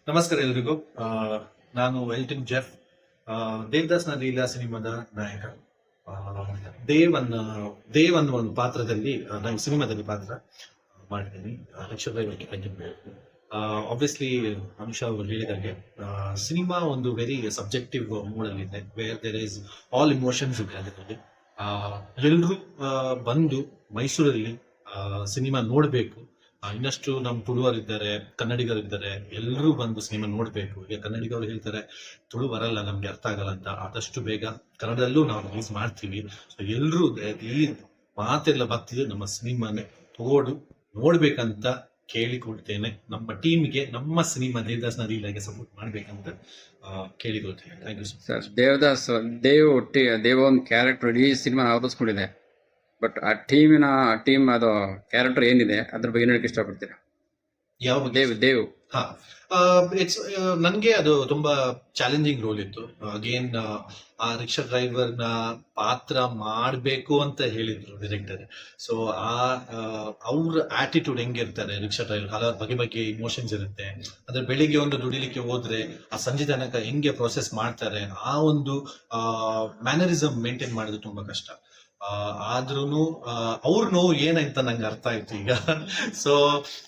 ನಮಸ್ಕಾರ ಎಲ್ರಿಗೂ. ನಾನು ಎಲ್ಟನ್ ಜೆಫ್, ದೇವದಾಸ್ ನ ಲೀಲಾ ಸಿನಿಮಾದ ನಾಯಕ. ಆ, ದೇವ್ ಅನ್ನೋ ಒಂದು ಪಾತ್ರದಲ್ಲಿ ನಾನು ಸಿನಿಮಾದಲ್ಲಿ ಪಾತ್ರ ಮಾಡಿದ್ದೀನಿ. ಆಬ್ವಿಯಸ್ಲಿ ಅಂಶ ಅವರು ಹೇಳಿದಾಗೆ ಸಿನಿಮಾ ಒಂದು ವೆರಿ ಸಬ್ಜೆಕ್ಟಿವ್ ಮೂಡ್ ಅಲ್ಲಿ ಇದೆ, where there is all emotions ಇದೆ ಅದರಲ್ಲಿ. ಎಲ್ಲರೂ ಬಂದು ಮೈಸೂರಲ್ಲಿ ಸಿನಿಮಾ ನೋಡ್ಬೇಕು. ಇನ್ನಷ್ಟು ನಮ್ಮ ತುಳುವರಿದ್ದಾರೆ, ಕನ್ನಡಿಗರಿದ್ದಾರೆ, ಎಲ್ಲರೂ ಬಂದು ಸಿನಿಮಾ ನೋಡ್ಬೇಕು. ಈಗ ಕನ್ನಡಿಗರು ಹೇಳ್ತಾರೆ ತುಳು ಬರಲ್ಲ, ನಮ್ಗೆ ಅರ್ಥ ಆಗಲ್ಲ ಅಂತ. ಆದಷ್ಟು ಬೇಗ ಕನ್ನಡದಲ್ಲೂ ನಾವು ರಿಲೀಸ್ ಮಾಡ್ತೀವಿ. ಸೊ ಎಲ್ಲರೂ ಈ ಮಾತೆಲ್ಲ ಬರ್ತಿದೆ, ನಮ್ಮ ಸಿನಿಮಾನೇ ತಗೋಡು ನೋಡ್ಬೇಕಂತ ಕೇಳಿಕೊಳ್ತೇನೆ. ನಮ್ಮ ಟೀಮ್ಗೆ ನಮ್ಮ ಸಿನಿಮಾ ದೇವದಾಸ್ ಲೀಲಾಗೆ ಸಪೋರ್ಟ್ ಮಾಡ್ಬೇಕಂತ ಕೇಳಿಕೊಳ್ತೇನೆ. Thank you sir. ದೇವ್ ಒಂದು ಕ್ಯಾರೆಕ್ಟರ್ ಇಡೀ ಸಿನಿಮಾ ಆವರಿಸ್ಕೊಂಡಿದೆ. ಬಟ್ ಆ ಟೀಮ್ ಅದು ಕ್ಯಾರೆಕ್ಟರ್ ಏನಿದೆ ಅದ್ರ ಬಗ್ಗೆ ಹೇಳಕ್ಕೆ ಇಷ್ಟಪಡ್ತೀರಾ? ಯಾವ ದೇವ್ ಇಟ್ಸ್ ನನ್ಗೆ ಅದು ತುಂಬಾ ಚಾಲೆಂಜಿಂಗ್ ರೋಲ್ ಇತ್ತು. ಅಗೇನ್ ಆ ರಿಕ್ಷಾ ಡ್ರೈವರ್ ನ ಪಾತ್ರ ಮಾಡ್ಬೇಕು ಅಂತ ಹೇಳಿದ್ರು ಡೈರೆಕ್ಟರ್. ಸೊ ಅವ್ರ ಆಟಿಟ್ಯೂಡ್ ಹೆಂಗಿರ್ತಾರೆ, ರಿಕ್ಷಾ ಡ್ರೈವರ್ ಹಲವಾರು ಬಗೆ ಬಗೆ ಇಮೋಷನ್ಸ್ ಇರುತ್ತೆ. ಅಂದ್ರೆ ಬೆಳಿಗ್ಗೆ ಒಂದು ದುಡಿಲಿಕ್ಕೆ ಹೋದ್ರೆ ಆ ಸಂಜೆ ತನಕ ಹೆಂಗೆ ಪ್ರೊಸೆಸ್ ಮಾಡ್ತಾರೆ, ಆ ಒಂದು ಮ್ಯಾನರಿಸಮ್ ಮೇಂಟೈನ್ ಮಾಡೋದು ತುಂಬಾ ಕಷ್ಟ. ಆದ್ರೂ ಅವ್ರ ನೋವು ಏನಂತ ನಂಗೆ ಅರ್ಥ ಆಯ್ತು ಈಗ. ಸೊ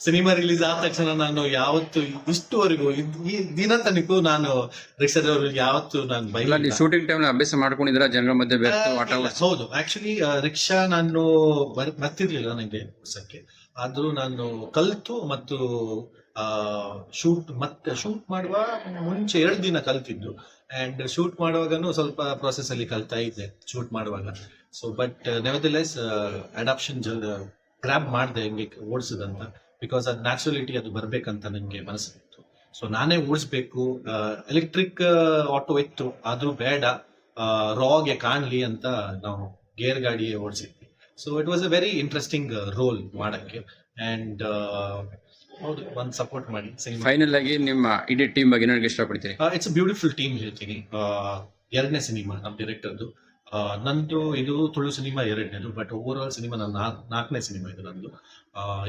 ಸಿನಿಮಾ ರಿಲೀಸ್ ಆದ ತಕ್ಷಣ ನಾನು ಯಾವತ್ತು ಇಷ್ಟುವರೆಗೂ ಈ ದಿನ ತನಕ ನಾನು ರಿಕ್ಷಾ ಡ್ರೈವರ್ ಯಾವತ್ತು ನಾನು ಬೈಕ್ ಶೂಟಿಂಗ್ ಟೈಮ್ ಅಭ್ಯಾಸ ಮಾಡ್ಕೊಂಡಿದ್ರ ಜನರ ಮಧ್ಯೆ ಹೌದು. ಆಕ್ಚುಲಿ ರಿಕ್ಷಾ ನಾನು ಬರ್ತಿರ್ಲಿಲ್ಲ ನಂಗೆ ಹೊಸಕ್ಕೆ. ಆದ್ರೂ ನಾನು ಕಲ್ತು ಮತ್ತು ಶೂಟ್ ಮಾಡುವ ಮುಂಚೆ 2 ದಿನ ಕಲ್ತಿದ್ದು. ಅಂಡ್ ಶೂಟ್ ಮಾಡುವಾಗನು ಸ್ವಲ್ಪ ಪ್ರೊಸೆಸ್ ಅಲ್ಲಿ ಕಲ್ತಾ ಇದ್ದೆ ಶೂಟ್ ಮಾಡುವಾಗ. ಸೊ ಬಟ್ ನೆವರ್ದಲೆಸ್ ಅಡಾಪ್ಷನ್ ಗ್ರಾಬ್ ಮಾಡಿದೆ ಹೆಂಗೆ ಓಡಿಸೋದಂತ. ಬಿಕಾಸ್ ಅದು ನ್ಯಾಚುರಲಿಟಿ ಅದು ಬರ್ಬೇಕಂತ ನನಗೆ ಮನಸ್ಸಿತ್ತು. ಸೊ ನಾನೇ ಓಡಿಸ್ಬೇಕು. ಎಲೆಕ್ಟ್ರಿಕ್ ಆಟೋ ಇತ್ತು, ಆದ್ರೂ ಬೇಡ, ರಾಗೆ ಕಾಣ್ಲಿ ಅಂತ ನಾವು ಗೇರ್ ಗಾಡಿ ಓಡಿಸಿದ್ವಿ. So it was a very interesting role ಮಾಡಕ್ಕೆ. ಅಂಡ್ ಹೌದು, ಒಂದು ಸಪೋರ್ಟ್ ಮಾಡಿ. ಫೈನಲ್ ಆಗಿ ನಿಮ್ಮ ಇಡೀ ಟೀಮ್ ಬಗ್ಗೆ ನನಗೆ ಇಷ್ಟಪಡ್ತೀನಿ. ಇಟ್ಸ್ ಬ್ಯೂಟಿಫುಲ್ ಟೀಮ್ ಹೇಳ್ತೀನಿ. 2ನೇ ಸಿನಿಮಾ ನಮ್ಮ ಡೈರೆಕ್ಟರ್ದು. ನಂದು ಇದು ತುಳು ಸಿನಿಮಾ 2ನೇದು, ಬಟ್ ಓವರ್ ಆಲ್ ಸಿನಿಮಾ ನನ್ನ 4ನೇ ಸಿನಿಮಾ ಇದು ನಂದು.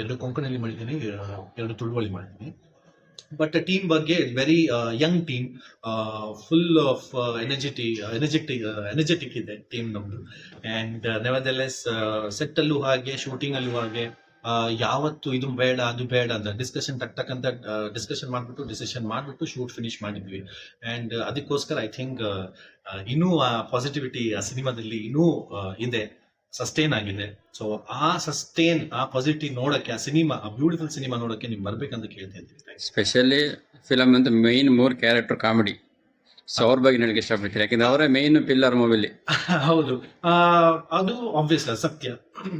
2 ಕೊಂಕಣಲ್ಲಿ ಮಾಡಿದ್ದೀನಿ, 2 ತುಳುವಲ್ಲಿ ಮಾಡಿದ್ದೀನಿ. ಬಟ್ ಟೀಮ್ ಬಗ್ಗೆ very Young team, full of energetic ಇದೆ ಟೀಮ್ ನಮ್ದು. ಅಂಡ್ ನೆವರ್ದಲೆಸ್ ಸೆಟ್ ಅಲ್ಲೂ ಹಾಗೆ, ಶೂಟಿಂಗ್ ಅಲ್ಲೂ ಹಾಗೆ, ಯಾವತ್ತು ಇದು ಬೇಡ ಅದು ಬೇಡ ಅಂತ ಡಿಸ್ಕಷನ್ ಅಂತ ಡಿಸ್ಕಷನ್ ಮಾಡ್ಬಿಟ್ಟು ಶೂಟ್ ಫಿನಿಶ್ ಮಾಡಿದ್ವಿ. ಅಂಡ್ ಅದಕ್ಕೋಸ್ಕರ ಐ ಥಿಂಕ್ ಇನ್ನೂ ಆ ಪಾಸಿಟಿವಿಟಿ ಆ ಸಿನಿಮಾದಲ್ಲಿ ಇನ್ನೂ ಇದೆ, ಸಸ್ಟೇನ್ ಆಗಿದೆ. ಸೊ ಆ ಪಾಸಿಟಿವ್ ನೋಡಕ್ಕೆ, ಆ ಬ್ಯೂಟಿಫುಲ್ ಸಿನಿಮಾ ನೋಡಕ್ಕೆ ನೀವು ಬರ್ಬೇಕಂತ ಕೇಳ್ತಾ ಇದ್ದೀವಿ. ಸ್ಪೆಷಲಿ ಫಿಲಮ್ ಅಂತ ಮೇನ್ 3 ಕ್ಯಾರೆಕ್ಟರ್ ಕಾಮಿಡಿ. ಸೊ ಅವ್ರ ಬಗ್ಗೆ ನನಗೆ ಇಷ್ಟಪಡ್ತೀನಿ, ಯಾಕಂದ್ರೆ ಅವರೇ ಮೇನ್ ಪಿಲ್ಲರ್ ಮೂವಿಲಿ. ಹೌದು, ಅದು ಆಬ್ವಿಯಸ್ ಸತ್ಯ.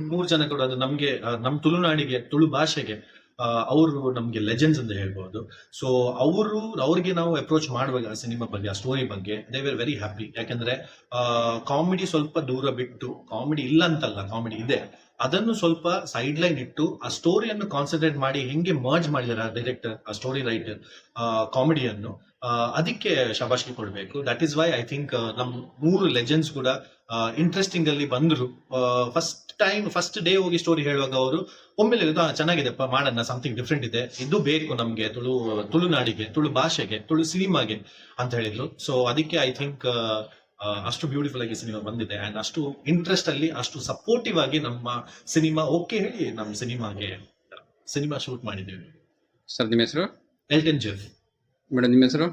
3 ಜನ ಕೂಡ ಅದು ನಮ್ಗೆ, ನಮ್ಮ ತುಳುನಾಡಿಗೆ, ತುಳು ಭಾಷೆಗೆ ಅವರು ನಮ್ಗೆ ಲೆಜೆಂಡ್ಸ್ ಅಂತ ಹೇಳ್ಬಹುದು. ಸೊ ಅವ್ರಿಗೆ ನಾವು ಅಪ್ರೋಚ್ ಮಾಡುವಾಗ ಸಿನಿಮಾ ಬಗ್ಗೆ, ಆ ಸ್ಟೋರಿ ಬಗ್ಗೆ ದೇ ವೇರ್ ವೆರಿ ಹ್ಯಾಪಿ. ಯಾಕಂದ್ರೆ ಕಾಮಿಡಿ ಸ್ವಲ್ಪ ದೂರ ಬಿಟ್ಟು, ಕಾಮಿಡಿ ಇಲ್ಲ ಅಂತಲ್ಲ, ಕಾಮಿಡಿ ಇದೆ, ಅದನ್ನು ಸ್ವಲ್ಪ ಸೈಡ್ ಲೈನ್ ಇಟ್ಟು ಆ ಸ್ಟೋರಿಯನ್ನು ಕಾನ್ಸಂಟ್ರೇಟ್ ಮಾಡಿ ಹೆಂಗೆ ಮರ್ಜ್ ಮಾಡಿದಾರೆ ಆ ಡೈರೆಕ್ಟರ್, ಆ ಸ್ಟೋರಿ ರೈಟರ್, ಕಾಮಿಡಿಯನ್ನು, ಅದಕ್ಕೆ ಶಬಾಷ್ಗೆ ಕೊಡ್ಬೇಕು. That is why I think ನಮ್ 3 ಲೆಜೆಂಡ್ಸ್ ಕೂಡ ಇಂಟ್ರೆಸ್ಟಿಂಗ್ ಅಲ್ಲಿ ಬಂದ್ರು. ಫಸ್ಟ್ ಡೇ ಹೋಗಿ ಸ್ಟೋರಿ ಹೇಳುವಾಗ ಅವರು ಒಮ್ಮೆಲೆ ಚೆನ್ನಾಗಿದೆಪ್ಪ, ಮಾಡೋಣ, ಸಮಥಿಂಗ್ ಡಿಫ್ರೆಂಟ್ ಇದೆ, ಇದು ಬೇಕು ನಮ್ಗೆ ತುಳುನಾಡಿಗೆ, ತುಳು ಭಾಷೆಗೆ, ತುಳು ಸಿನಿಮಾಗೆ ಅಂತ ಹೇಳಿದ್ರು. ಸೊ ಅದಕ್ಕೆ ಐ ಥಿಂಕ್ ಅಷ್ಟು ಬ್ಯೂಟಿಫುಲ್ ಆಗಿ ಸಿನಿಮಾ ಬಂದಿದೆ. ಅಂಡ್ ಅಷ್ಟು ಇಂಟ್ರೆಸ್ಟ್ ಅಲ್ಲಿ, ಅಷ್ಟು ಸಪೋರ್ಟಿವ್ ಆಗಿ ನಮ್ಮ ಸಿನಿಮಾ ಓಕೆ ಹೇಳಿ ನಮ್ಮ ಸಿನಿಮಾ ಶೂಟ್ ಮಾಡಿದ್ದೇವೆ. ಸರ್, ನಿಮ್ಮ ಹೆಸರು? Elton Jeff. ಮೇಡಮ್, ನಿಮ್ಮ ಹೆಸರು?